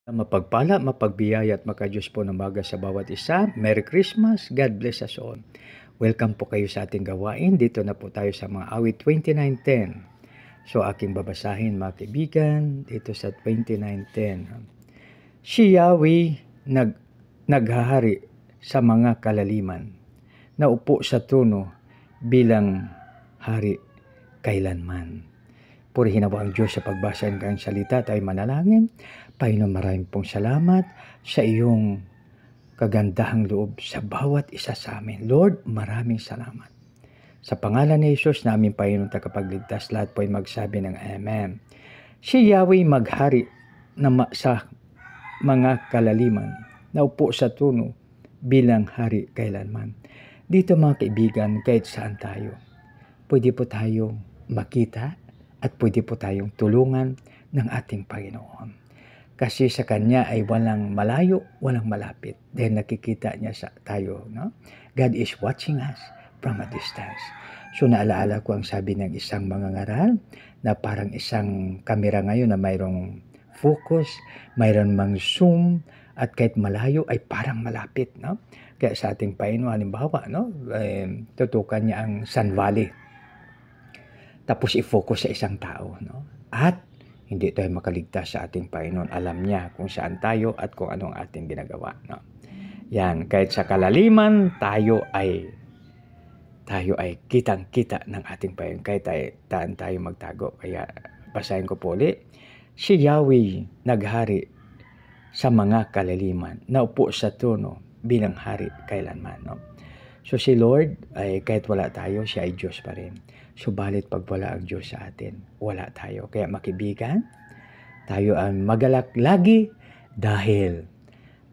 Mapagpala, mapagbiyaya at makadiyos po ng maga sa bawat isa. Merry Christmas. God bless us all. Welcome po kayo sa ating gawain. Dito na po tayo sa mga awit 29:10. So aking babasahin mga kaibigan dito sa 29:10. Si Yahweh naghahari sa mga kalaliman. Naupo sa trono bilang hari kailanman. Purihin nawa ang Diyos sa pagbasa ng kanyang salita. Tayo manalangin. Panginoon, maraming pong salamat sa iyong kagandahang loob sa bawat isa sa amin. Lord, maraming salamat. Sa pangalan ni Jesus na aming Panginoon tagapagligtas, lahat po ay magsabi ng Amen. Si Yahweh maghari sa mga kalaliman, naupo sa trono bilang hari kailanman. Dito mga kaibigan, kahit saan tayo, pwede po tayong makita at pwede po tayong tulungan ng ating Panginoon. Kasi sa Kanya ay walang malayo, walang malapit. Dahil nakikita niya tayo. No? God is watching us from a distance. So naalaala ko ang sabi ng isang mangangaral na parang isang kamera ngayon na mayroong focus, mayroon mang zoom, at kahit malayo ay parang malapit. No? Kaya sa ating Panginoon, halimbawa, no? Tutukan niya ang Sun Valley. Tapos i-focus sa isang tao. No? At hindi tayo makaligtas sa ating Panginoon. Alam niya kung saan tayo at kung anong ating ginagawa. No? Yan, kahit sa kalaliman, tayo ay kitang-kita ng ating Panginoon. Kahit tayo magtago. Kaya basahin ko po ulit. Si Yahweh naghari sa mga kalaliman. Naupo sa trono bilang hari kailanman. No? So si Lord, ay kahit wala tayo, siya ay Diyos pa rin. Subalit pag wala ang Diyos sa atin, wala tayo. Kaya makibigan, tayo ang magalak lagi dahil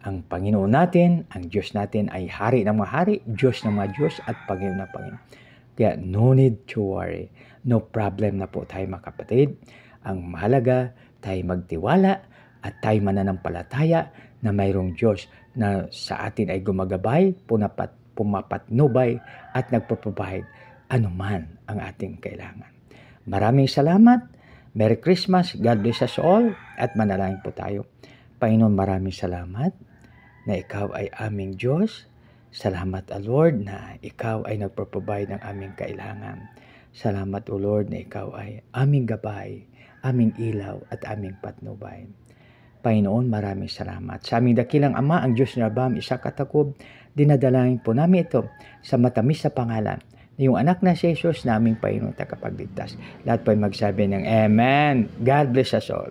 ang Panginoon natin, ang Diyos natin ay hari ng mga hari, Diyos ng mga Diyos at Panginoon na Panginoon. Kaya no need to worry. No problem na po tayo mga kapatid. Ang mahalaga, tayo magtiwala at tayo mananampalataya na mayroong Diyos na sa atin ay gumagabay, pumapatnubay at nagpo-provide anuman ang ating kailangan. Maraming salamat. Merry Christmas. God bless us all. At manalangin po tayo. Panginoon, maraming salamat na ikaw ay aming Diyos. Salamat, O Lord, na ikaw ay nagpo-provide ng aming kailangan. Salamat, O Lord, na ikaw ay aming gabay, aming ilaw at aming patnubay. Panginoon, maraming salamat. Sa aming dakilang Ama, ang Diyos na Abraham, Isaac at Jacob, dinadalangin po namin ito sa matamis na pangalan yung anak na si Jesus naming Panginoon tagapagligtas. Lahat po ay magsabi ng Amen. God bless us all.